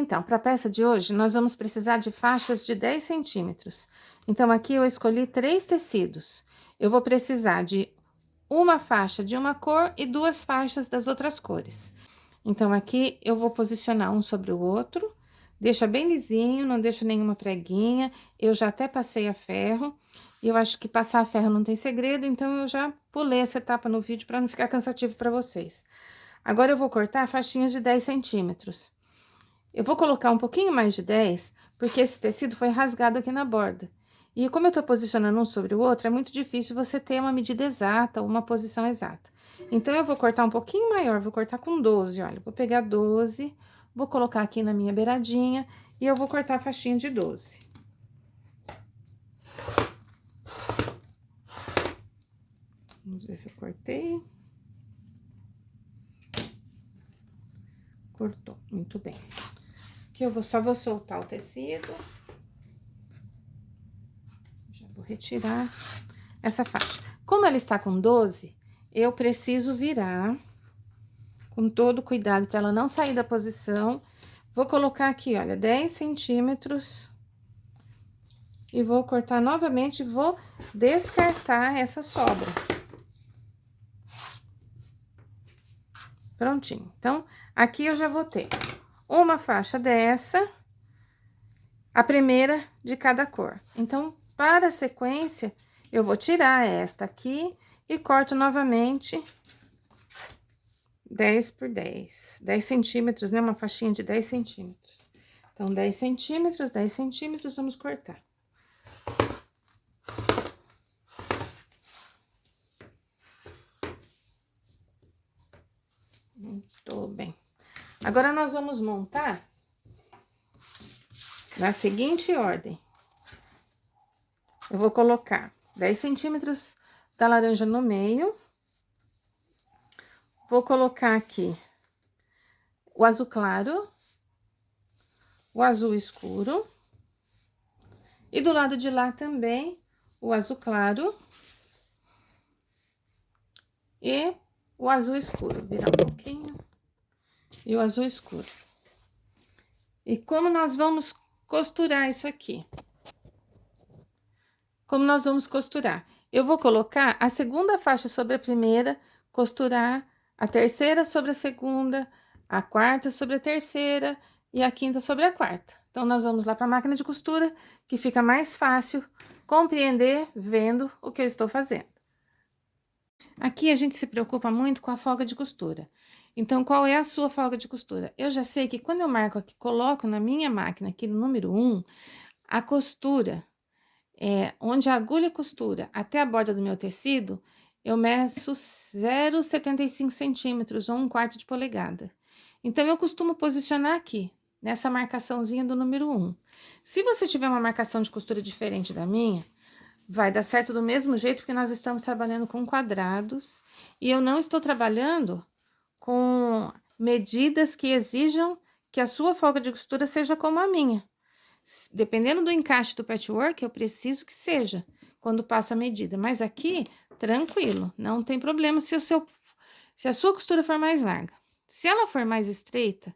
Então, para a peça de hoje, nós vamos precisar de faixas de 10 centímetros. Então, aqui eu escolhi 3 tecidos. Eu vou precisar de uma faixa de uma cor e 2 faixas das outras cores. Então, aqui eu vou posicionar um sobre o outro, deixa bem lisinho, não deixo nenhuma preguinha. Eu já até passei a ferro, e eu acho que passar a ferro não tem segredo, então eu já pulei essa etapa no vídeo para não ficar cansativo para vocês. Agora, eu vou cortar faixinhas de 10 centímetros. Eu vou colocar um pouquinho mais de 10, porque esse tecido foi rasgado aqui na borda. E como eu tô posicionando um sobre o outro, é muito difícil você ter uma medida exata, uma posição exata. Então, eu vou cortar um pouquinho maior, vou cortar com 12, olha. Vou pegar 12, vou colocar aqui na minha beiradinha e eu vou cortar a faixinha de 12. Vamos ver se eu cortei. Cortou, muito bem. Aqui eu só vou soltar o tecido. Já vou retirar essa faixa. Como ela está com 12, eu preciso virar com todo cuidado para ela não sair da posição. Vou colocar aqui, olha, 10 centímetros. E vou cortar novamente, vou descartar essa sobra. Prontinho. Então, aqui eu já vou ter uma faixa dessa, a primeira de cada cor. Então, para a sequência, eu vou tirar esta aqui e corto novamente 10 por 10. 10 centímetros, né? Uma faixinha de 10 centímetros. Então, 10 centímetros, vamos cortar. Muito bem. Agora, nós vamos montar na seguinte ordem. Eu vou colocar 10 centímetros da laranja no meio. Vou colocar aqui o azul claro, o azul escuro. E do lado de lá também, o azul claro e o azul escuro. Vou virar um pouquinho. E o azul escuro. E como nós vamos costurar isso aqui? Como nós vamos costurar? Eu vou colocar a segunda faixa sobre a primeira, costurar a terceira sobre a segunda, a quarta sobre a terceira e a quinta sobre a quarta. Então, nós vamos lá para a máquina de costura, que fica mais fácil compreender vendo o que eu estou fazendo. Aqui a gente se preocupa muito com a folga de costura. Então, qual é a sua folga de costura? Eu já sei que quando eu marco aqui, coloco na minha máquina, aqui no número 1, a costura, onde a agulha costura até a borda do meu tecido, eu meço 0,75 centímetros, ou 1/4 de polegada. Então, eu costumo posicionar aqui, nessa marcaçãozinha do número 1. Se você tiver uma marcação de costura diferente da minha, vai dar certo do mesmo jeito, porque nós estamos trabalhando com quadrados, e eu não estou trabalhando com medidas que exijam que a sua folga de costura seja como a minha. Dependendo do encaixe do patchwork, eu preciso que seja quando passo a medida. Mas aqui, tranquilo, não tem problema se a sua costura for mais larga. Se ela for mais estreita,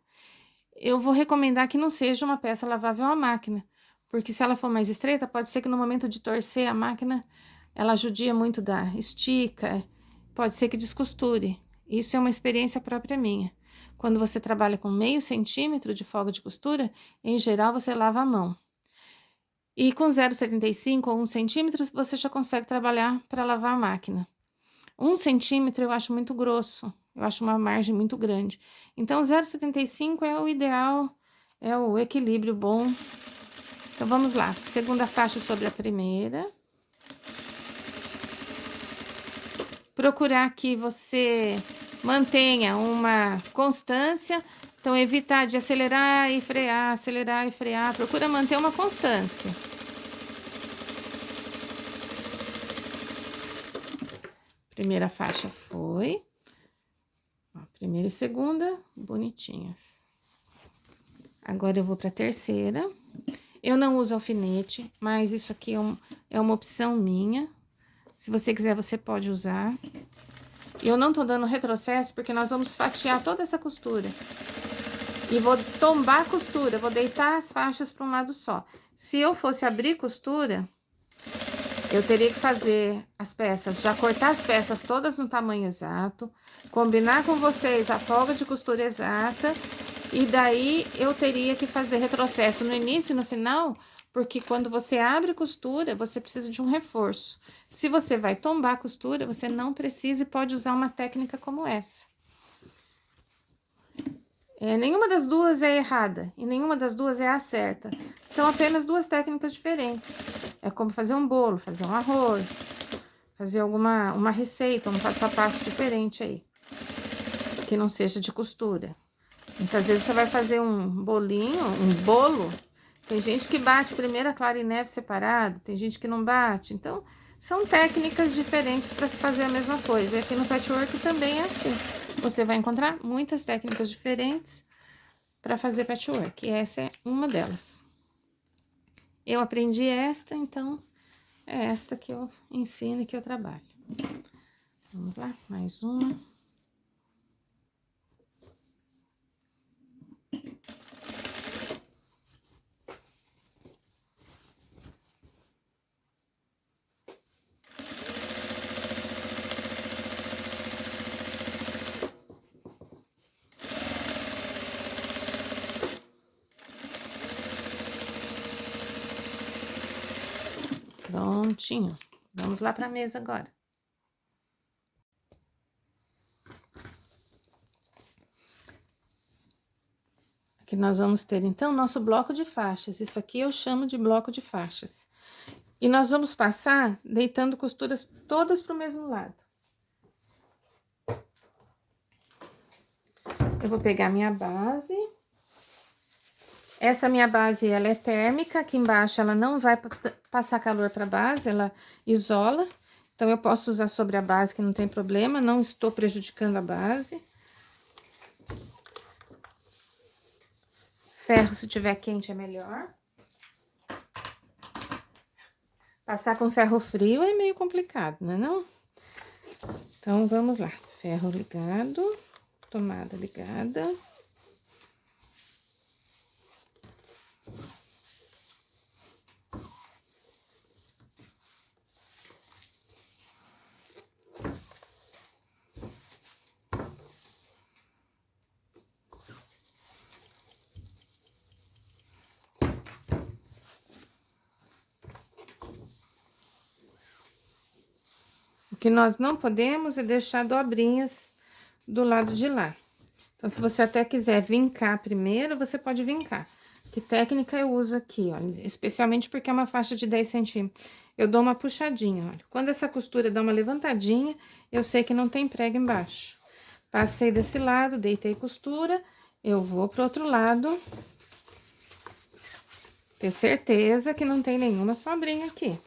eu vou recomendar que não seja uma peça lavável à máquina. Porque se ela for mais estreita, pode ser que no momento de torcer a máquina, ela judia muito estica, pode ser que descosture. Isso é uma experiência própria minha. Quando você trabalha com 0,5 centímetro de folga de costura, em geral você lava a mão. E com 0,75 ou 1 centímetro, você já consegue trabalhar para lavar a máquina. 1 centímetro eu acho muito grosso, eu acho uma margem muito grande. Então, 0,75 é o ideal, é o equilíbrio bom. Então, vamos lá. Segunda faixa sobre a primeira. Procurar que você mantenha uma constância. Então, evitar de acelerar e frear, acelerar e frear. Procura manter uma constância. Primeira faixa foi. Ó, primeira e segunda, bonitinhas. Agora, eu vou para a terceira. Eu não uso alfinete, mas isso aqui é uma opção minha. Se você quiser, você pode usar. Eu não tô dando retrocesso, porque nós vamos fatiar toda essa costura. E vou tombar a costura, vou deitar as faixas para um lado só. Se eu fosse abrir costura, eu teria que fazer as peças, já cortar as peças todas no tamanho exato, combinar com vocês a folga de costura exata, e daí eu teria que fazer retrocesso no início e no final, porque quando você abre costura, você precisa de um reforço. Se você vai tombar a costura, você não precisa e pode usar uma técnica como essa. Nenhuma das duas é errada e nenhuma das duas é a certa. São apenas duas técnicas diferentes. É como fazer um bolo, fazer um arroz, fazer uma receita, um passo a passo diferente aí, que não seja de costura. Muitas vezes você vai fazer um bolinho, um bolo. Tem gente que bate primeiro a clara e neve separado, tem gente que não bate. Então, são técnicas diferentes para se fazer a mesma coisa. E aqui no patchwork também é assim. Você vai encontrar muitas técnicas diferentes para fazer patchwork. E essa é uma delas. Eu aprendi esta, então é esta que eu ensino e que eu trabalho. Vamos lá, mais uma. Prontinho. Vamos lá para a mesa agora. Aqui nós vamos ter, então, nosso bloco de faixas. Isso aqui eu chamo de bloco de faixas. E nós vamos passar deitando costuras todas para o mesmo lado. Eu vou pegar minha base. Essa minha base, ela é térmica, aqui embaixo ela não vai passar calor para a base, ela isola. Então, eu posso usar sobre a base, que não tem problema, não estou prejudicando a base. Ferro, se tiver quente, é melhor. Passar com ferro frio é meio complicado, né, não? Então, vamos lá. Ferro ligado, tomada ligada. O que nós não podemos é deixar dobrinhas do lado de lá. Então, se você até quiser vincar primeiro, você pode vincar. Que técnica eu uso aqui, olha, especialmente porque é uma faixa de 10 centímetros. Eu dou uma puxadinha, olha. Quando essa costura dá uma levantadinha, eu sei que não tem prego embaixo. Passei desse lado, deitei costura, eu vou pro outro lado. Ter certeza que não tem nenhuma sobrinha aqui.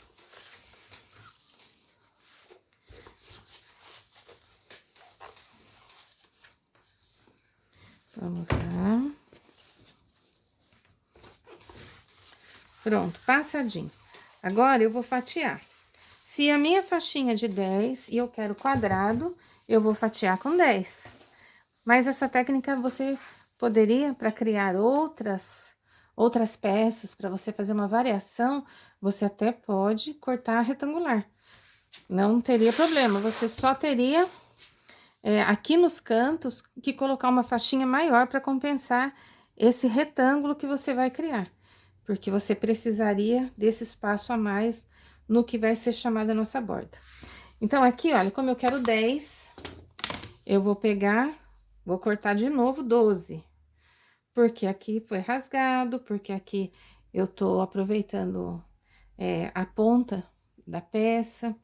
Vamos lá. Pronto, passadinho. Agora, eu vou fatiar. Se a minha faixinha é de 10 e eu quero quadrado, eu vou fatiar com 10. Mas essa técnica você poderia, para criar outras peças, para você fazer uma variação, você até pode cortar retangular. Não teria problema, você só teria... aqui nos cantos, que colocar uma faixinha maior para compensar esse retângulo que você vai criar. Porque você precisaria desse espaço a mais no que vai ser chamada a nossa borda. Então, aqui, olha, como eu quero 10, eu vou pegar, vou cortar de novo 12. Porque aqui foi rasgado, porque aqui eu tô aproveitando a ponta da peça.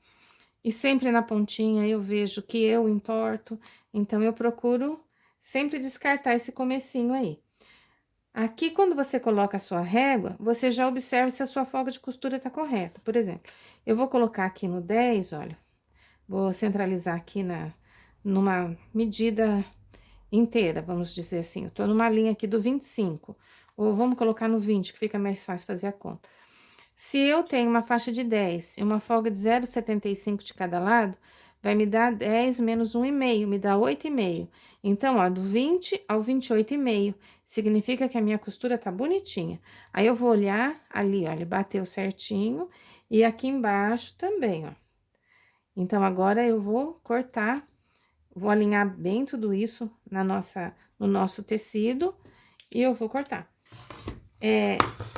E sempre na pontinha eu vejo que eu entorto, então eu procuro sempre descartar esse comecinho aí. Aqui, quando você coloca a sua régua, você já observa se a sua folga de costura tá correta. Por exemplo, eu vou colocar aqui no 10, olha, vou centralizar aqui numa medida inteira, vamos dizer assim. Eu tô numa linha aqui do 25, ou vamos colocar no 20, que fica mais fácil fazer a conta. Se eu tenho uma faixa de 10 e uma folga de 0,75 de cada lado, vai me dar 10 menos 1,5, me dá 8,5. Então, ó, do 20 ao 28,5, significa que a minha costura tá bonitinha. Aí, eu vou olhar ali, olha, bateu certinho, e aqui embaixo também, ó. Então, agora eu vou cortar, vou alinhar bem tudo isso no nosso tecido, e eu vou cortar.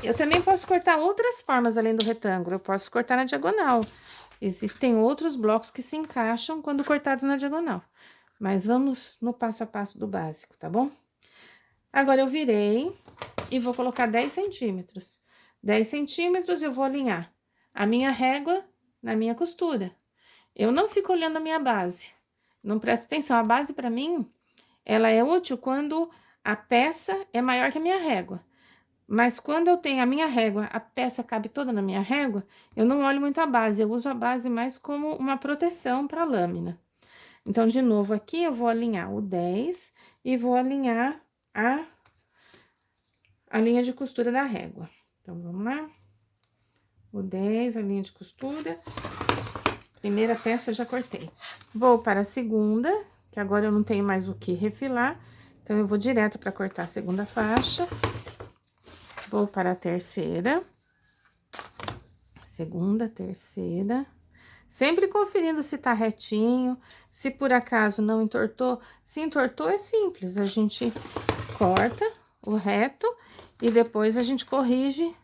Eu também posso cortar outras formas além do retângulo, eu posso cortar na diagonal. Existem outros blocos que se encaixam quando cortados na diagonal. Mas vamos no passo a passo do básico, tá bom? Agora, eu virei e vou colocar 10 centímetros. 10 centímetros eu vou alinhar a minha régua na minha costura. Eu não fico olhando a minha base. Não presta atenção, a base para mim, ela é útil quando a peça é maior que a minha régua. Mas quando eu tenho a minha régua, a peça cabe toda na minha régua, eu não olho muito a base, eu uso a base mais como uma proteção para a lâmina. Então, de novo, aqui eu vou alinhar o 10 e vou alinhar a linha de costura da régua. Então, vamos lá. O 10, a linha de costura. Primeira peça eu já cortei. Vou para a segunda, que agora eu não tenho mais o que refilar, então eu vou direto para cortar a segunda faixa. Vou para a terceira, segunda, terceira, sempre conferindo se tá retinho, se por acaso não entortou. Se entortou, é simples, a gente corta o reto e depois a gente corrige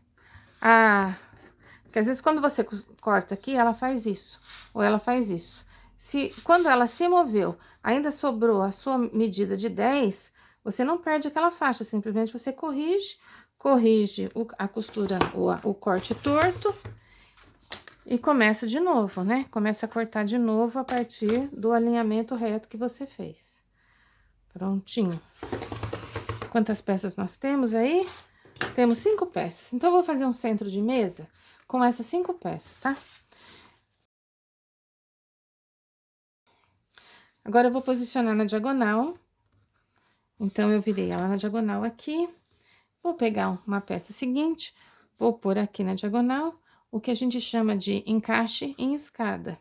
porque às vezes quando você corta aqui, ela faz isso, ou ela faz isso. Quando ela se moveu, ainda sobrou a sua medida de 10, você não perde aquela faixa, simplesmente você corrige a costura, o corte torto e começa de novo, né? Começa a cortar de novo a partir do alinhamento reto que você fez. Prontinho. Quantas peças nós temos aí? Temos 5 peças. Então, eu vou fazer um centro de mesa com essas 5 peças, tá? Agora, eu vou posicionar na diagonal. Então, eu virei ela na diagonal aqui. Vou pegar uma peça seguinte, vou pôr aqui na diagonal, o que a gente chama de encaixe em escada.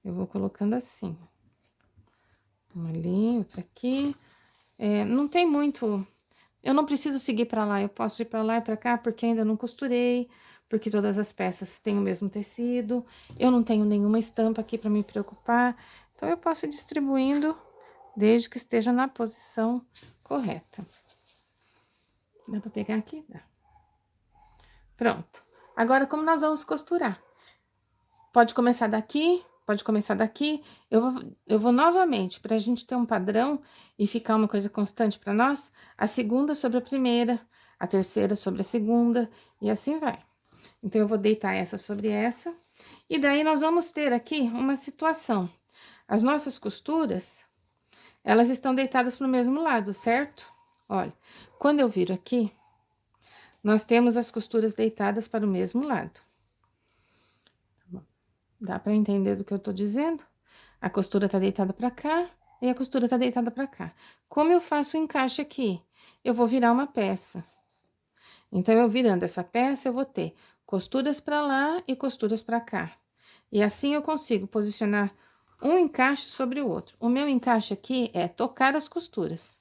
Eu vou colocando assim. Uma ali, outra aqui. Não tem muito... Eu não preciso seguir pra lá, eu posso ir pra lá e pra cá, porque ainda não costurei, porque todas as peças têm o mesmo tecido, eu não tenho nenhuma estampa aqui pra me preocupar, então, eu posso ir distribuindo desde que esteja na posição correta. Dá pra pegar aqui? Dá. Pronto. Agora, como nós vamos costurar? Pode começar daqui, pode começar daqui. Eu vou novamente, pra gente ter um padrão e ficar uma coisa constante pra nós, a segunda sobre a primeira, a terceira sobre a segunda, e assim vai. Então, eu vou deitar essa sobre essa, e daí nós vamos ter aqui uma situação. As nossas costuras, elas estão deitadas pro mesmo lado, certo? Olha, quando eu viro aqui, nós temos as costuras deitadas para o mesmo lado. Dá para entender do que eu tô dizendo? A costura tá deitada para cá e a costura tá deitada para cá. Como eu faço o encaixe aqui? Eu vou virar uma peça. Então, eu virando essa peça, eu vou ter costuras para lá e costuras para cá. E assim eu consigo posicionar um encaixe sobre o outro. O meu encaixe aqui é tocar as costuras.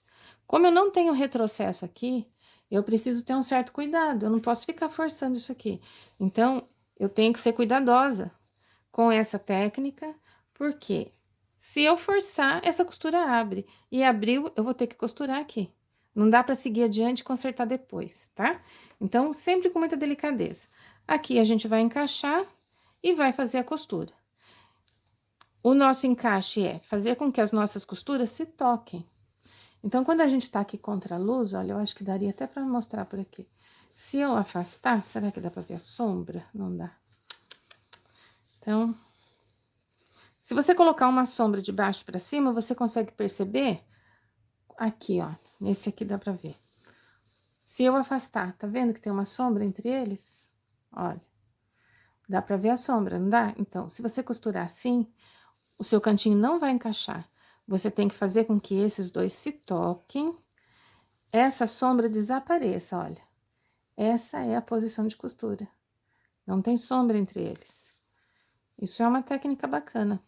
Como eu não tenho retrocesso aqui, eu preciso ter um certo cuidado, eu não posso ficar forçando isso aqui. Então, eu tenho que ser cuidadosa com essa técnica, porque se eu forçar, essa costura abre. E abriu, eu vou ter que costurar aqui. Não dá para seguir adiante e consertar depois, tá? Então, sempre com muita delicadeza. Aqui, a gente vai encaixar e vai fazer a costura. O nosso encaixe é fazer com que as nossas costuras se toquem. Então, quando a gente tá aqui contra a luz, olha, eu acho que daria até para mostrar por aqui. Se eu afastar, será que dá para ver a sombra? Não dá. Então, se você colocar uma sombra de baixo para cima, você consegue perceber aqui, ó. Nesse aqui dá para ver. Se eu afastar, tá vendo que tem uma sombra entre eles? Olha, dá para ver a sombra, não dá? Então, se você costurar assim, o seu cantinho não vai encaixar. Você tem que fazer com que esses dois se toquem, essa sombra desapareça, olha. Essa é a posição de costura. Não tem sombra entre eles. Isso é uma técnica bacana.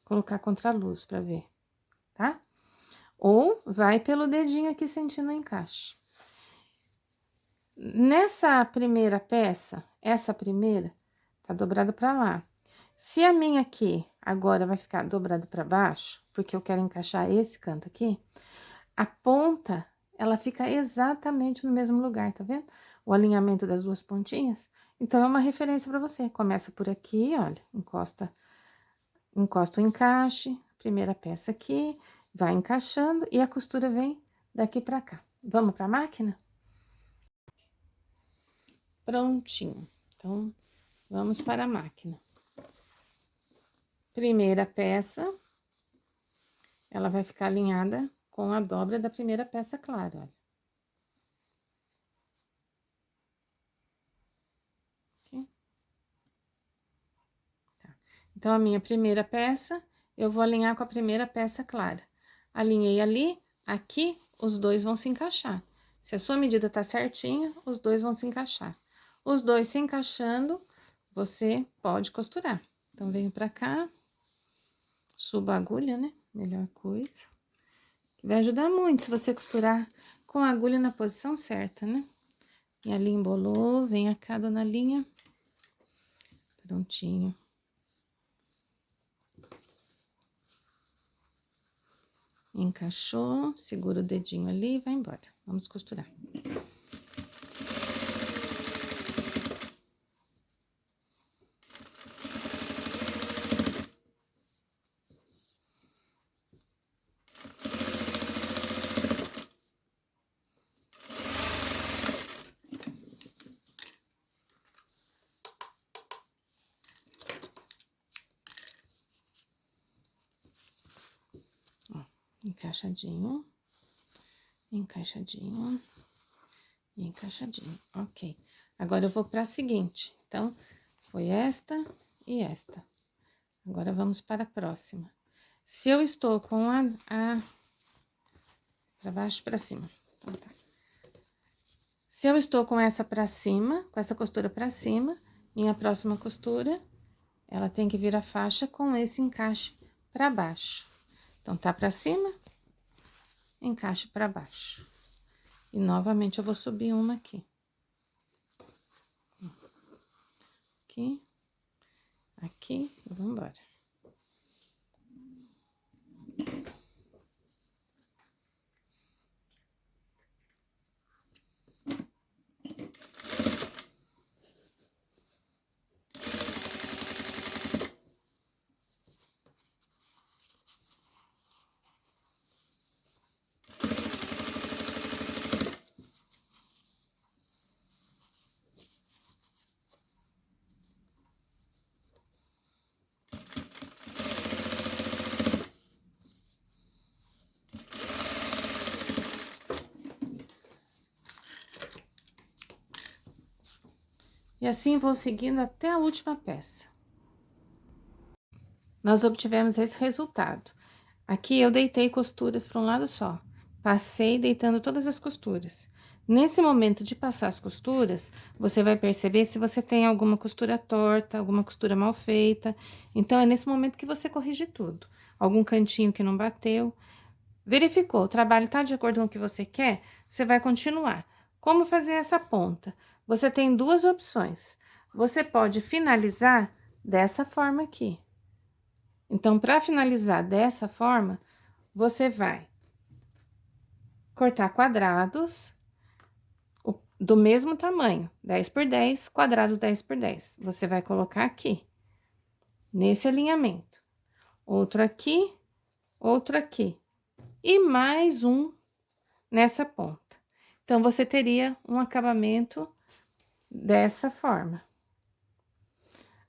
colocar contra a luz pra ver, tá? Ou vai pelo dedinho aqui sentindo o encaixe. Nessa primeira peça, essa primeira, tá dobrado pra lá. Se a minha aqui agora vai ficar dobrado pra baixo, porque eu quero encaixar esse canto aqui, a ponta, ela fica exatamente no mesmo lugar, tá vendo? O alinhamento das duas pontinhas. Então, é uma referência pra você. Começa por aqui, olha, encosta o encaixe, primeira peça aqui, vai encaixando e a costura vem daqui pra cá. Vamos pra máquina? Prontinho. Então, vamos para a máquina. Primeira peça, ela vai ficar alinhada com a dobra da primeira peça clara, olha. Aqui. Tá. Então, a minha primeira peça, eu vou alinhar com a primeira peça clara. Alinhei ali, aqui, os dois vão se encaixar. Se a sua medida tá certinha, os dois vão se encaixar. Os dois se encaixando, você pode costurar. Então, venho pra cá, subo a agulha, né? Melhor coisa. Que vai ajudar muito se você costurar com a agulha na posição certa, né? E ali embolou, vem cá, dona linha. Prontinho. Encaixou, segura o dedinho ali e vai embora. Vamos costurar. Ó, encaixadinho, encaixadinho e encaixadinho. Ok. Agora, eu vou para a seguinte. Então, foi esta e esta. Agora, vamos para a próxima. Se eu estou com para baixo, para cima. Então, tá. Se eu estou com essa pra cima, com essa costura pra cima, minha próxima costura, ela tem que vir a faixa com esse encaixe pra baixo. Então, tá pra cima, encaixe pra baixo. E, novamente, eu vou subir uma aqui. Aqui, aqui, e vamos embora. E assim, vou seguindo até a última peça. Nós obtivemos esse resultado. Aqui, eu deitei costuras para um lado só. Passei deitando todas as costuras. Nesse momento de passar as costuras, você vai perceber se você tem alguma costura torta, alguma costura mal feita. Então, é nesse momento que você corrige tudo. Algum cantinho que não bateu. Verificou, o trabalho está de acordo com o que você quer, você vai continuar. Como fazer essa ponta? Você tem duas opções. Você pode finalizar dessa forma aqui. Então, para finalizar dessa forma, você vai cortar quadrados do mesmo tamanho, 10 por 10, quadrados 10 por 10. Você vai colocar aqui, nesse alinhamento. Outro aqui, outro aqui. E mais um nessa ponta. Então, você teria um acabamento dessa forma.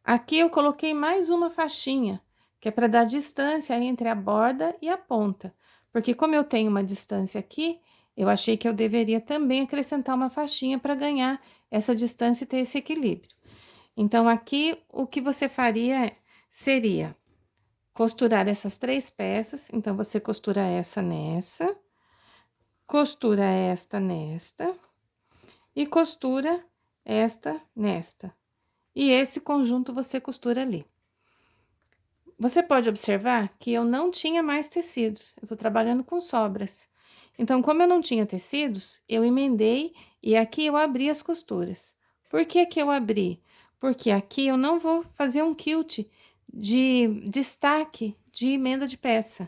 Aqui, eu coloquei mais uma faixinha, que é para dar distância entre a borda e a ponta. Porque como eu tenho uma distância aqui, eu achei que eu deveria também acrescentar uma faixinha para ganhar essa distância e ter esse equilíbrio. Então, aqui, o que você faria seria costurar essas três peças. Então, você costura essa nessa, costura esta nesta e costura esta nesta. E esse conjunto você costura ali. Você pode observar que eu não tinha mais tecidos, eu tô trabalhando com sobras. Então, como eu não tinha tecidos, eu emendei e aqui eu abri as costuras. Por que que eu abri? Porque aqui eu não vou fazer um quilt de destaque de emenda de peça.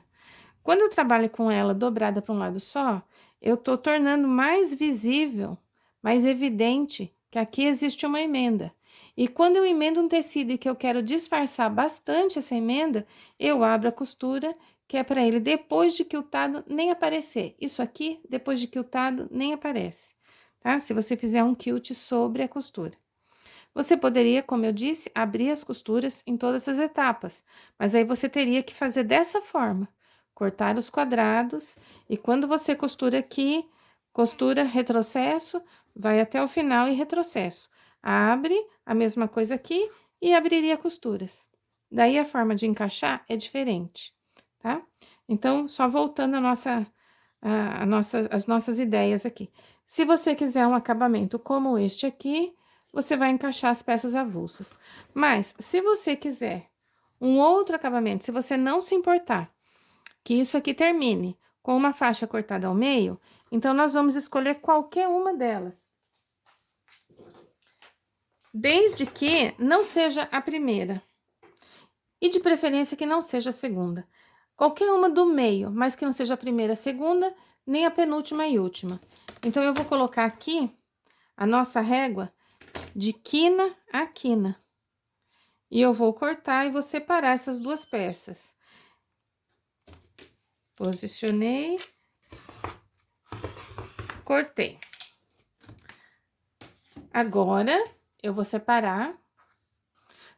Quando eu trabalho com ela dobrada para um lado só, eu tô tornando mais visível, mais evidente que aqui existe uma emenda. E quando eu emendo um tecido e que eu quero disfarçar bastante essa emenda, eu abro a costura, que é para ele depois de quiltado nem aparecer. Isso aqui, depois de quiltado, nem aparece, tá? Se você fizer um quilt sobre a costura. Você poderia, como eu disse, abrir as costuras em todas as etapas, mas aí você teria que fazer dessa forma, cortar os quadrados, e quando você costura aqui, costura retrocesso, vai até o final e retrocesso. Abre, a mesma coisa aqui, e abriria costuras. Daí a forma de encaixar é diferente, tá? Então, só voltando as nossas ideias aqui. Se você quiser um acabamento como este aqui, você vai encaixar as peças avulsas. Mas, se você quiser um outro acabamento, se você não se importar que isso aqui termine com uma faixa cortada ao meio, então nós vamos escolher qualquer uma delas. Desde que não seja a primeira. E de preferência que não seja a segunda. Qualquer uma do meio, mas que não seja a primeira, a segunda, nem a penúltima e última. Então, eu vou colocar aqui a nossa régua de quina a quina. E eu vou cortar e vou separar essas duas peças. Posicionei, cortei. Agora, eu vou separar.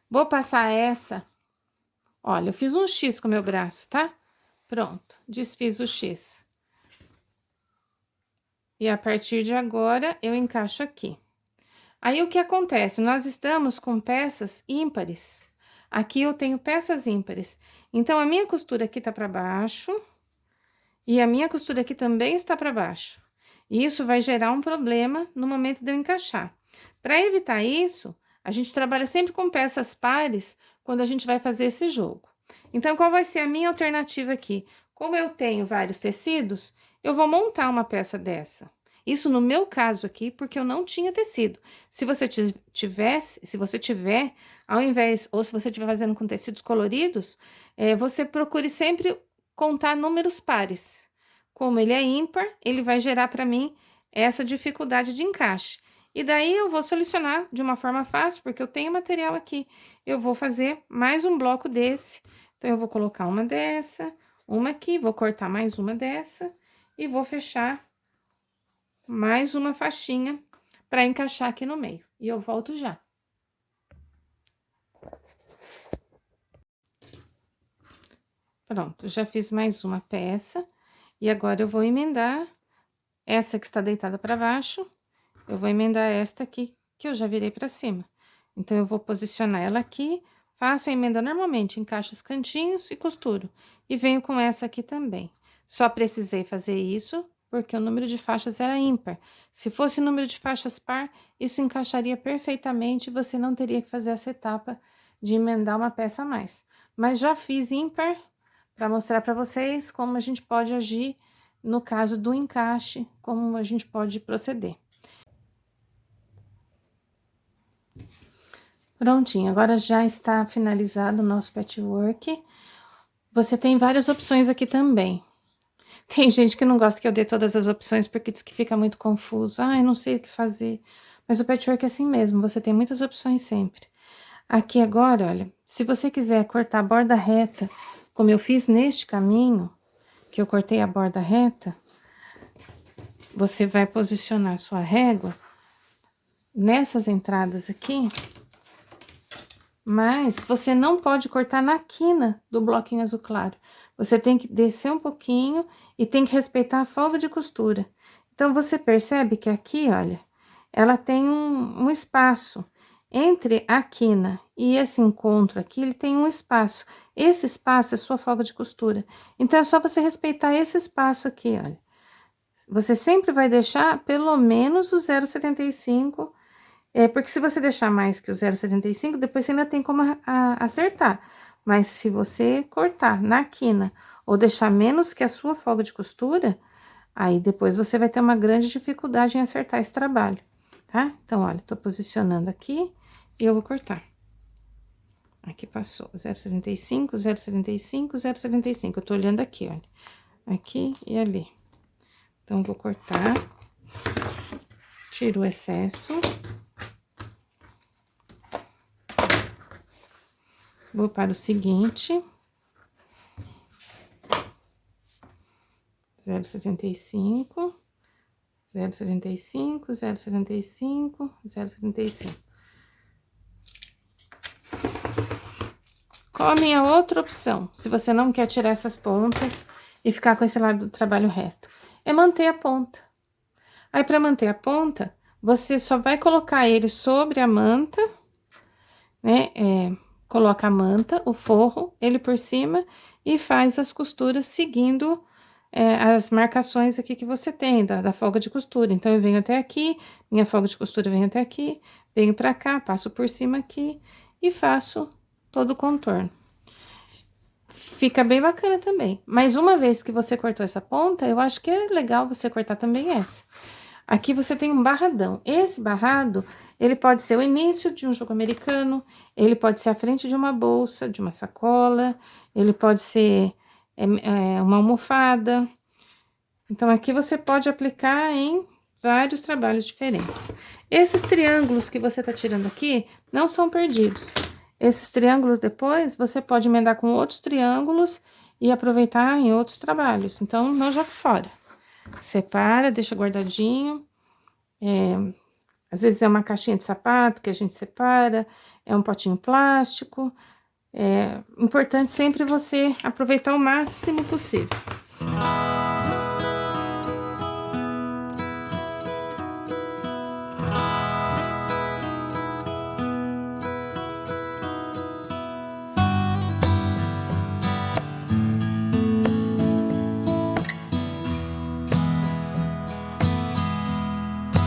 Vou passar essa. Olha, eu fiz um X com o meu braço, tá? Pronto, desfiz o X. E a partir de agora, eu encaixo aqui. Aí, o que acontece? Nós estamos com peças ímpares. Aqui eu tenho peças ímpares. Então, a minha costura aqui tá para baixo. E a minha costura aqui também está para baixo. E isso vai gerar um problema no momento de eu encaixar. Para evitar isso, a gente trabalha sempre com peças pares quando a gente vai fazer esse jogo. Então, qual vai ser a minha alternativa aqui? Como eu tenho vários tecidos, eu vou montar uma peça dessa. Isso no meu caso aqui, porque eu não tinha tecido. Se você tiver, ao invés, ou se você estiver fazendo com tecidos coloridos, você procure sempre contar números pares. Como ele é ímpar, ele vai gerar para mim essa dificuldade de encaixe. E daí eu vou solucionar de uma forma fácil, porque eu tenho material aqui. Eu vou fazer mais um bloco desse. Então, eu vou colocar uma dessa, uma aqui, vou cortar mais uma dessa e vou fechar mais uma faixinha para encaixar aqui no meio. E eu volto já. Pronto, já fiz mais uma peça. E agora, eu vou emendar essa que está deitada para baixo. Eu vou emendar esta aqui, que eu já virei para cima. Então, eu vou posicionar ela aqui, faço a emenda normalmente, encaixo os cantinhos e costuro. E venho com essa aqui também. Só precisei fazer isso porque o número de faixas era ímpar. Se fosse o número de faixas par, isso encaixaria perfeitamente e você não teria que fazer essa etapa de emendar uma peça a mais. Mas já fiz ímpar para mostrar para vocês como a gente pode agir no caso do encaixe, como a gente pode proceder. Prontinho, agora já está finalizado o nosso patchwork. Você tem várias opções aqui também. Tem gente que não gosta que eu dê todas as opções porque diz que fica muito confuso. Ah, eu não sei o que fazer. Mas o patchwork é assim mesmo, você tem muitas opções sempre. Aqui agora, olha, se você quiser cortar a borda reta, como eu fiz neste caminho, que eu cortei a borda reta, você vai posicionar sua régua nessas entradas aqui. Mas você não pode cortar na quina do bloquinho azul claro. Você tem que descer um pouquinho e tem que respeitar a folga de costura. Então, você percebe que aqui, olha, ela tem um espaço. Entre a quina e esse encontro aqui, ele tem um espaço. Esse espaço é sua folga de costura. Então, é só você respeitar esse espaço aqui, olha. Você sempre vai deixar pelo menos o 0,75. Porque se você deixar mais que o 0,75, depois você ainda tem como acertar. Mas se você cortar na quina ou deixar menos que a sua folga de costura, aí depois você vai ter uma grande dificuldade em acertar esse trabalho, tá? Então, olha, tô posicionando aqui e eu vou cortar. Aqui passou 0,75, 0,75, 0,75. Eu tô olhando aqui, olha. Aqui e ali. Então, vou cortar. Tiro o excesso. Vou para o seguinte. 0,75, 0,75, 0,75, 0,75. Qual a minha outra opção, se você não quer tirar essas pontas e ficar com esse lado do trabalho reto? É manter a ponta. Aí, para manter a ponta, você só vai colocar ele sobre a manta, né? Coloca a manta, o forro, ele por cima e faz as costuras seguindo as marcações aqui que você tem da folga de costura. Então, eu venho até aqui, minha folga de costura vem até aqui, venho pra cá, passo por cima aqui e faço todo o contorno. Fica bem bacana também. Mas uma vez que você cortou essa ponta, eu acho que é legal você cortar também essa. Aqui você tem um barradão. Esse barrado, ele pode ser o início de um jogo americano, ele pode ser a frente de uma bolsa, de uma sacola, ele pode ser uma almofada. Então, aqui você pode aplicar em vários trabalhos diferentes. Esses triângulos que você tá tirando aqui não são perdidos. Esses triângulos depois você pode emendar com outros triângulos e aproveitar em outros trabalhos. Então, não joga fora. Separa, deixa guardadinho. Às vezes é uma caixinha de sapato que a gente separa, é um potinho plástico. É importante sempre você aproveitar o máximo possível.